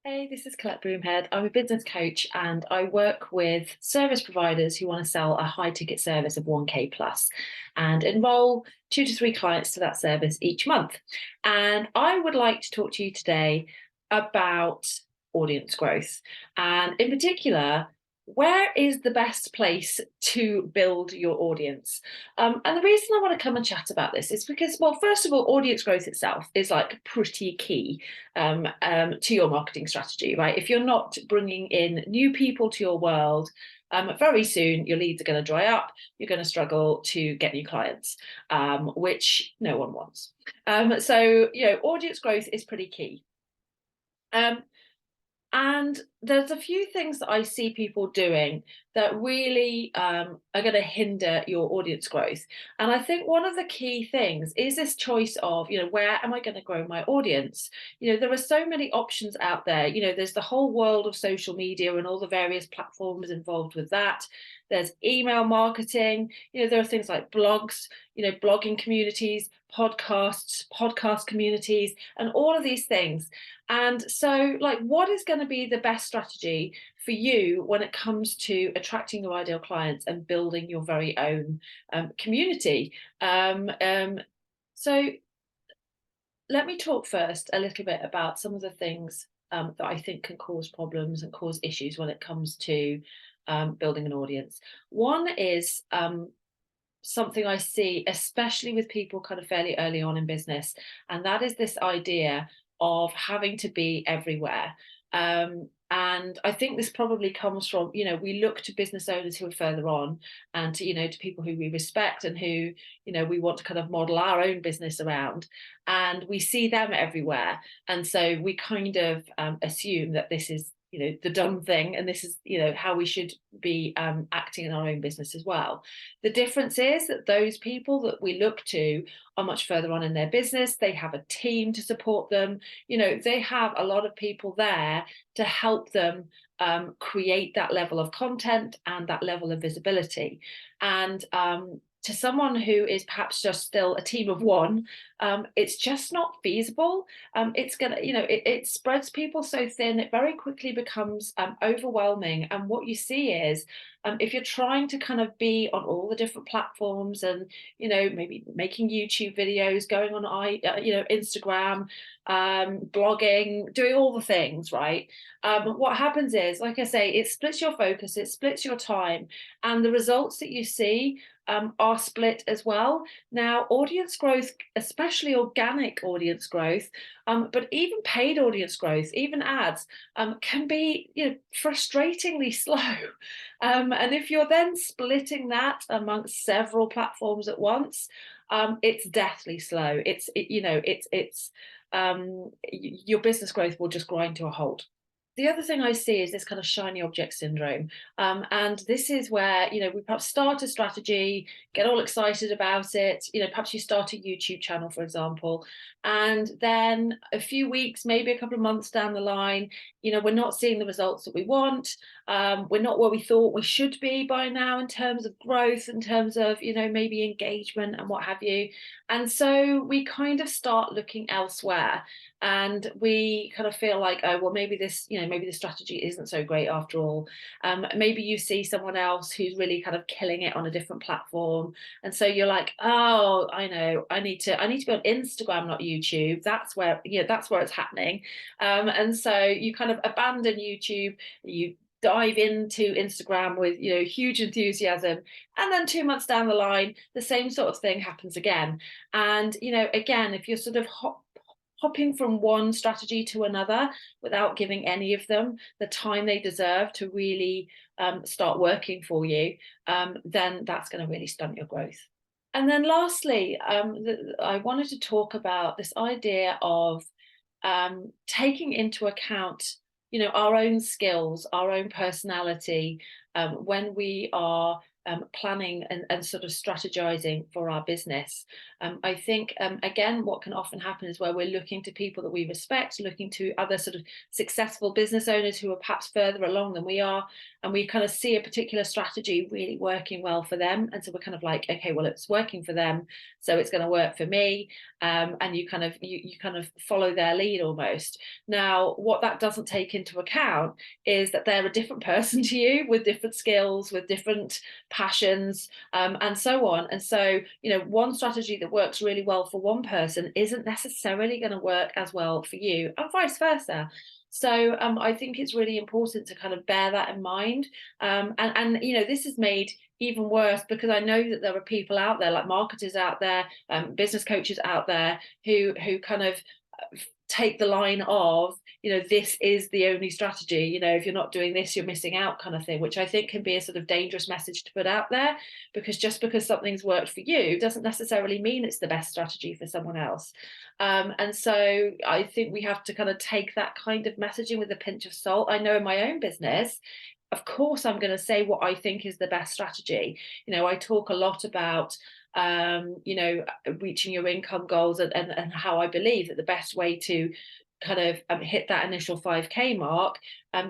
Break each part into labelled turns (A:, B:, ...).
A: Hey, this is Colette Broomhead. I'm a business coach and I work with service providers who want to sell a high ticket service of 1K plus and enroll 2 to 3 clients to that service each month. And I would like to talk to you today about audience growth and, in particular, where is the best place to build your audience? And the reason I want to come and chat about this is because, well, first of all, audience growth itself is like pretty key to your marketing strategy, right? If you're not bringing in new people to your world, very soon your leads are going to dry up. You're going to struggle to get new clients, which no one wants. Audience growth is pretty key. Um, and there's a few things that I see people doing that really are going to hinder your audience growth. And I think one of the key things is this choice of, where am I going to grow my audience? There are so many options out there. There's the whole world of social media and all the various platforms involved with that. There's email marketing. There are things like blogs, blogging communities, podcasts, podcast communities, and all of these things. And so, what is going to be the best strategy for you when it comes to attracting your ideal clients and building your very own community? So, let me talk first a little bit about some of the things that I think can cause problems and cause issues when it comes to building an audience. One is something I see, especially with people kind of fairly early on in business, and that is this idea of having to be everywhere. And I think this probably comes from, we look to business owners who are further on and to people who we respect and who, we want to kind of model our own business around. And we see them everywhere. And so we kind of assume that this is, the done thing. And this is, how we should be acting in our own business as well. The difference is that those people that we look to are much further on in their business. They have a team to support them. They have a lot of people there to help them create that level of content and that level of visibility. And to someone who is perhaps just still a team of one, it's just not feasible. It's gonna, it spreads people so thin, it very quickly becomes overwhelming. And what you see is, if you're trying to kind of be on all the different platforms and, maybe making YouTube videos, going on, Instagram, blogging, doing all the things, right? What happens is, like I say, it splits your focus, it splits your time, and the results that you see are split as well. Now, audience growth, especially organic audience growth, but even paid audience growth, even ads, can be, frustratingly slow. And if you're then splitting that amongst several platforms at once, it's deathly slow. Your business growth will just grind to a halt. The other thing I see is this kind of shiny object syndrome. And this is where, we perhaps start a strategy, get all excited about it. Perhaps you start a YouTube channel, for example, and then a few weeks, maybe a couple of months down the line, we're not seeing the results that we want. We're not where we thought we should be by now in terms of growth, in terms of, maybe engagement and what have you. And so we kind of start looking elsewhere. And we kind of feel like, oh, well, maybe maybe the strategy isn't so great after all. Maybe you see someone else who's really kind of killing it on a different platform, and so you're like, oh, I know, I need to be on Instagram, not YouTube. That's where it's happening. And so you kind of abandon YouTube, you dive into Instagram with huge enthusiasm, and then 2 months down the line the same sort of thing happens again. And again, if you're sort of hopping from one strategy to another without giving any of them the time they deserve to really start working for you, then that's going to really stunt your growth. And then lastly, I wanted to talk about this idea of taking into account, our own skills, our own personality, when we are planning and sort of strategizing for our business. I think, again, what can often happen is where we're looking to people that we respect, looking to other sort of successful business owners who are perhaps further along than we are, and we kind of see a particular strategy really working well for them. And so we're kind of like, okay, well, it's working for them, so it's going to work for me. And you kind of follow their lead almost. Now, what that doesn't take into account is that they're a different person to you, with different skills, with different passions, and so on. And so, one strategy that works really well for one person isn't necessarily going to work as well for you, and vice versa. So I think it's really important to kind of bear that in mind. And this is made even worse because I know that there are people out there, like marketers out there, business coaches out there, who kind of take the line of, this is the only strategy, if you're not doing this, you're missing out, kind of thing, which I think can be a sort of dangerous message to put out there, because just because something's worked for you doesn't necessarily mean it's the best strategy for someone else. And so I think we have to kind of take that kind of messaging with a pinch of salt. I know in my own business, of course, I'm going to say what I think is the best strategy. I talk a lot about reaching your income goals, and how I believe that the best way to kind of hit that initial 5K mark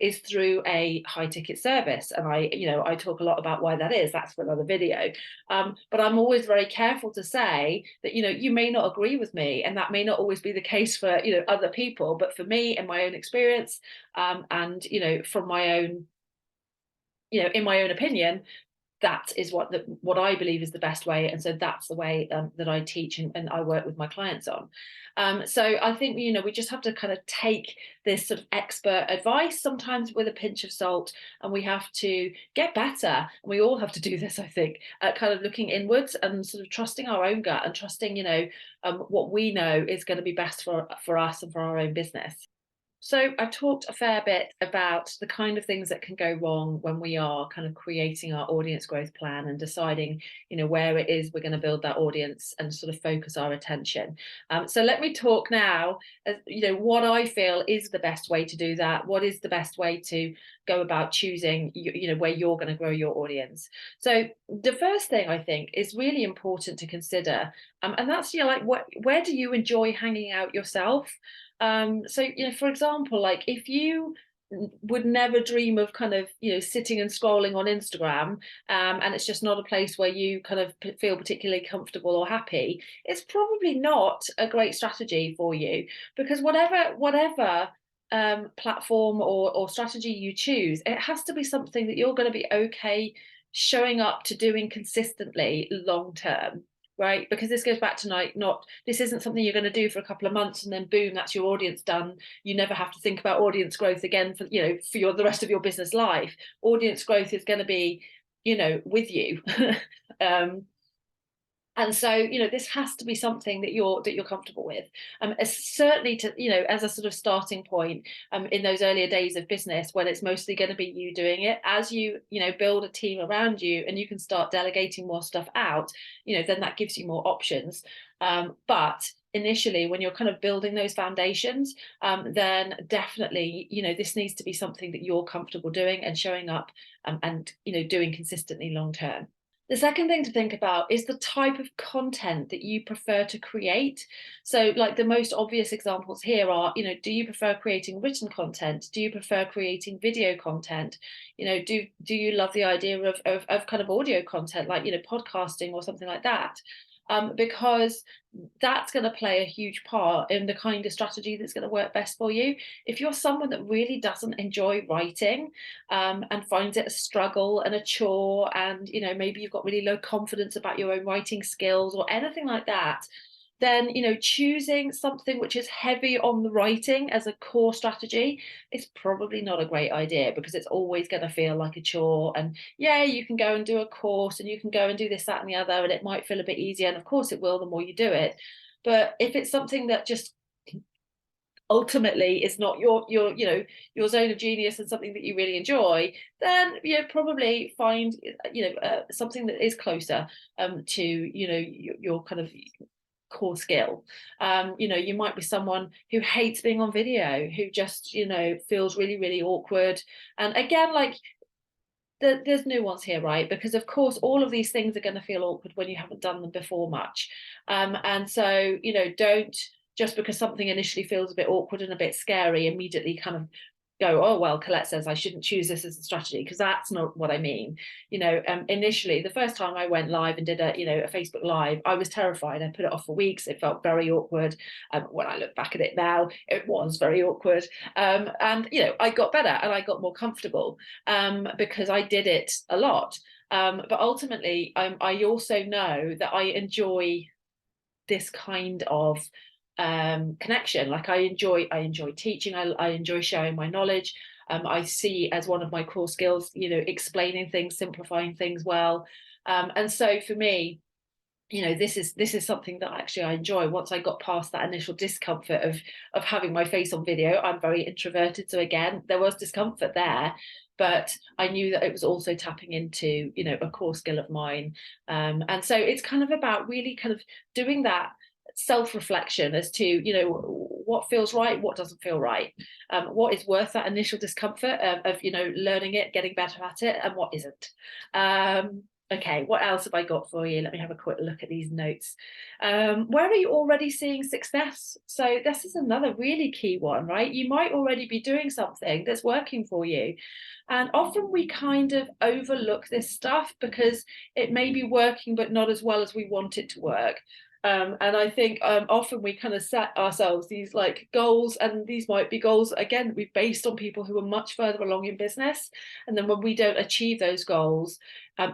A: is through a high ticket service. And I talk a lot about why that is. That's for another video. But I'm always very careful to say that, you may not agree with me, and that may not always be the case for, other people. But for me, in my own experience, and, from my own, in my own opinion, that is what I believe is the best way. And so that's the way that I teach and I work with my clients on. So I think, we just have to kind of take this sort of expert advice sometimes with a pinch of salt, and we have to get better. And we all have to do this, I think, at kind of looking inwards and sort of trusting our own gut, and trusting, what we know is going to be best for us and for our own business. So I talked a fair bit about the kind of things that can go wrong when we are kind of creating our audience growth plan and deciding, where it is we're going to build that audience and sort of focus our attention. So let me talk now, what I feel is the best way to do that. What is the best way to go about choosing, where you're going to grow your audience? So the first thing I think is really important to consider, and that's, where do you enjoy hanging out yourself? So, for example, like if you would never dream of kind of, sitting and scrolling on Instagram, and it's just not a place where you kind of feel particularly comfortable or happy, it's probably not a great strategy for you, because whatever platform or strategy you choose, it has to be something that you're going to be okay showing up to doing consistently long term. Right, because this goes back to this isn't something you're going to do for a couple of months and then boom, that's your audience done. You never have to think about audience growth again for the rest of your business life. Audience growth is going to be, with you. And so, this has to be something that you're comfortable with. Certainly as a sort of starting point, in those earlier days of business, when it's mostly going to be you doing it, as you build a team around you and you can start delegating more stuff out, then that gives you more options. But initially, when you're kind of building those foundations, then definitely, this needs to be something that you're comfortable doing and showing up, and doing consistently long term. The second thing to think about is the type of content that you prefer to create. So like the most obvious examples here are, do you prefer creating written content? Do you prefer creating video content? Do you love the idea of kind of audio content, like, podcasting or something like that? Because that's going to play a huge part in the kind of strategy that's going to work best for you. If you're someone that really doesn't enjoy writing, and finds it a struggle and a chore, and maybe you've got really low confidence about your own writing skills or anything like that, then choosing something which is heavy on the writing as a core strategy is probably not a great idea, because it's always going to feel like a chore. And yeah, you can go and do a course and you can go and do this, that and the other, and it might feel a bit easier, and of course it will the more you do it. But if it's something that just ultimately is not your zone of genius and something that you really enjoy, then probably find something that is closer to your kind of core skill. You might be someone who hates being on video, who just feels really, really awkward. And again, like, there's nuance here, right? Because of course, all of these things are going to feel awkward when you haven't done them before much. And so, don't just because something initially feels a bit awkward and a bit scary, immediately kind of go, oh, well, Colette says I shouldn't choose this as a strategy, because that's not what I mean. Initially, the first time I went live and did a Facebook Live, I was terrified. I put it off for weeks. It felt very awkward. When I look back at it now, it was very awkward. And I got better and I got more comfortable because I did it a lot. But ultimately, I also know that I enjoy this kind of connection. Like I enjoy teaching. I enjoy sharing my knowledge. I see as one of my core skills, explaining things, simplifying things well. And so for me, this is something that actually I enjoy. Once I got past that initial discomfort of having my face on video, I'm very introverted, so again there was discomfort there, but I knew that it was also tapping into a core skill of mine. And so it's kind of about really kind of doing that self-reflection as to what feels right, what doesn't feel right, what is worth that initial discomfort of learning it, getting better at it, and what isn't. Okay, what else have I got for you? Let me have a quick look at these notes. Where are you already seeing success? So this is another really key one, right? You might already be doing something that's working for you. And often we kind of overlook this stuff because it may be working, but not as well as we want it to work. And I think often we kind of set ourselves these like goals, and these might be goals again we've based on people who are much further along in business, and then when we don't achieve those goals,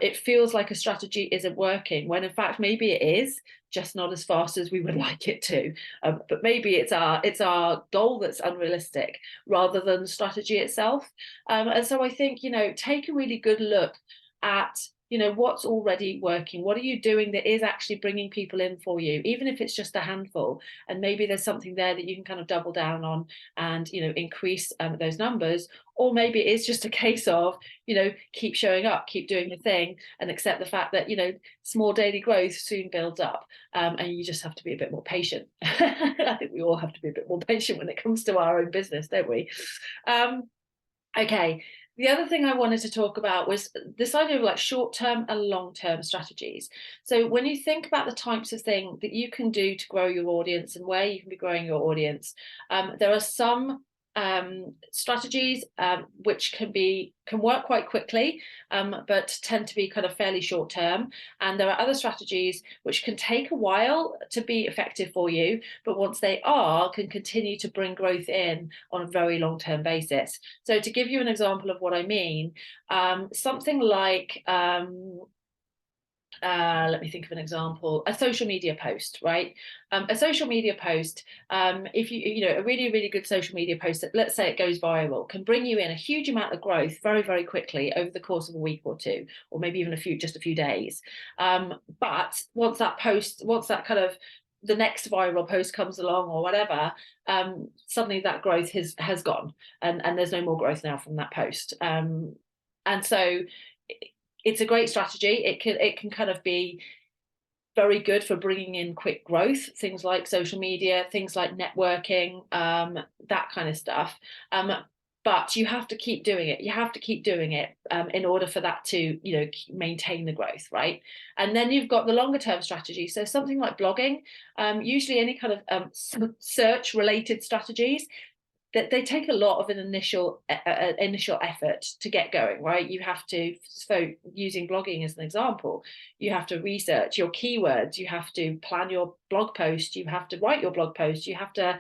A: it feels like a strategy isn't working, when in fact maybe it is, just not as fast as we would like it to. But maybe it's our goal that's unrealistic rather than the strategy itself. And so I think take a really good look at what's already working. What are you doing that is actually bringing people in for you, even if it's just a handful? And maybe there's something there that you can kind of double down on and increase those numbers. Or maybe it is just a case of keep showing up, keep doing the thing, and accept the fact that small daily growth soon builds up, and you just have to be a bit more patient. I think we all have to be a bit more patient when it comes to our own business, don't we? Okay. The other thing I wanted to talk about was this idea of like short-term and long-term strategies. So when you think about the types of thing that you can do to grow your audience and where you can be growing your audience, there are some strategies which can work quite quickly, but tend to be kind of fairly short term. And there are other strategies which can take a while to be effective for you, but once they are, can continue to bring growth in on a very long term basis. So to give you an example of what I mean, something like let me think of an example. A social media post, right? A social media post, if a really, really good social media post that, let's say it goes viral, can bring you in a huge amount of growth very, very quickly over the course of a week or two, or maybe even just a few days. But once that kind of the next viral post comes along or whatever, suddenly that growth has gone, and there's no more growth now from that post. And so it's a great strategy. It can kind of be very good for bringing in quick growth, things like social media, things like networking, that kind of stuff. But you have to keep doing it. You have to keep doing it in order for that to, maintain the growth, right? And then you've got the longer term strategy. So something like blogging, usually any kind of search related strategies, that they take a lot of an initial effort to get going, right? You have to, so using blogging as an example, you have to research your keywords, you have to plan your blog post, you have to write your blog post, you have to,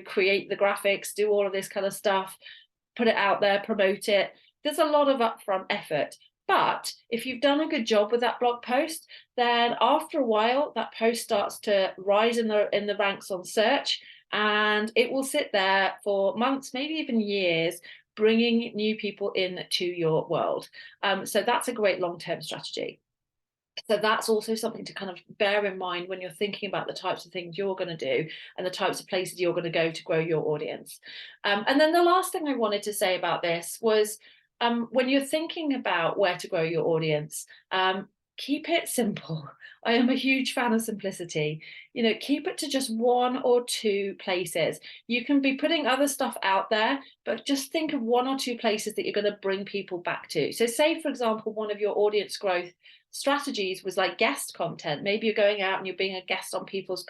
A: create the graphics, do all of this kind of stuff, put it out there, promote it. There's a lot of upfront effort. But if you've done a good job with that blog post, then after a while, that post starts to rise in the ranks on search, and it will sit there for months, maybe even years, bringing new people in to your world. So that's a great long-term strategy. So that's also something to kind of bear in mind when you're thinking about the types of things you're going to do and the types of places you're going to go to grow your audience. And then the last thing I wanted to say about this was when you're thinking about where to grow your audience, keep it simple. I am a huge fan of simplicity. You know, keep it to just one or two places. You can be putting other stuff out there, but just think of one or two places that you're going to bring people back to. So, say, for example, one of your audience growth strategies was like guest content. Maybe you're going out and you're being a guest on people's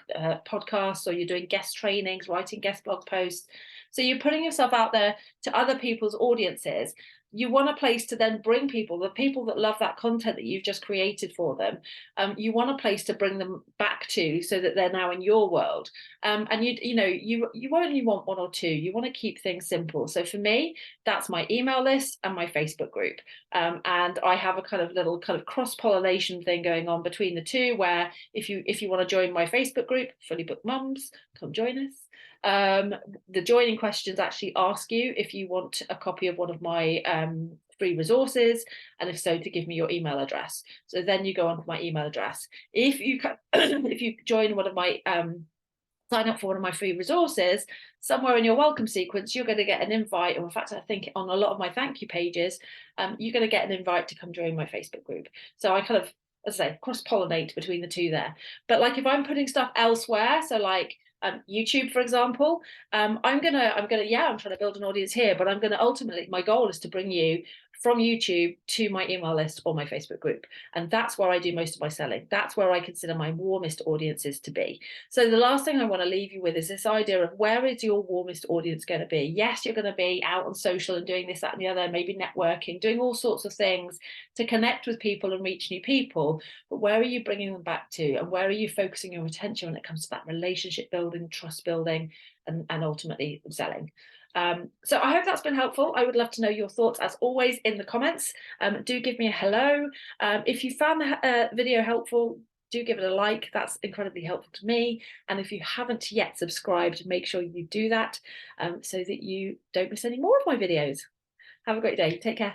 A: podcasts, or you're doing guest trainings, writing guest blog posts. So, you're putting yourself out there to other people's audiences. You want a place to then bring people, the people that love that content that you've just created for them. You want a place to bring them back to, so that they're now in your world. And you only want one or two. You want to keep things simple. So for me, that's my email list and my Facebook group. And I have a kind of little kind of cross pollination thing going on between the two, where if you want to join my Facebook group, Fully Booked Mums, come join us. The joining questions actually ask you if you want a copy of one of my free resources, and if so, to give me your email address. So then you go on to my email address. If you if you join one of my sign up for one of my free resources, somewhere in your welcome sequence, you're going to get an invite, or in fact, I think on a lot of my thank you pages, you're going to get an invite to come join my Facebook group. So I kind of, as I say, cross-pollinate between the two there. But like if I'm putting stuff elsewhere, so like YouTube, for example, I'm trying to build an audience here, but I'm gonna ultimately, my goal is to bring you from YouTube to my email list or my Facebook group. And that's where I do most of my selling. That's where I consider my warmest audiences to be. So the last thing I want to leave you with is this idea of, where is your warmest audience going to be? Yes, you're going to be out on social and doing this, that, and the other, maybe networking, doing all sorts of things to connect with people and reach new people. But where are you bringing them back to? And where are you focusing your attention when it comes to that relationship building, trust building, and ultimately selling? So I hope that's been helpful. I would love to know your thoughts, as always, in the comments. Do give me a hello. If you found the video helpful, do give it a like. That's incredibly helpful to me. And if you haven't yet subscribed, make sure you do that, so that you don't miss any more of my videos. Have a great day. Take care.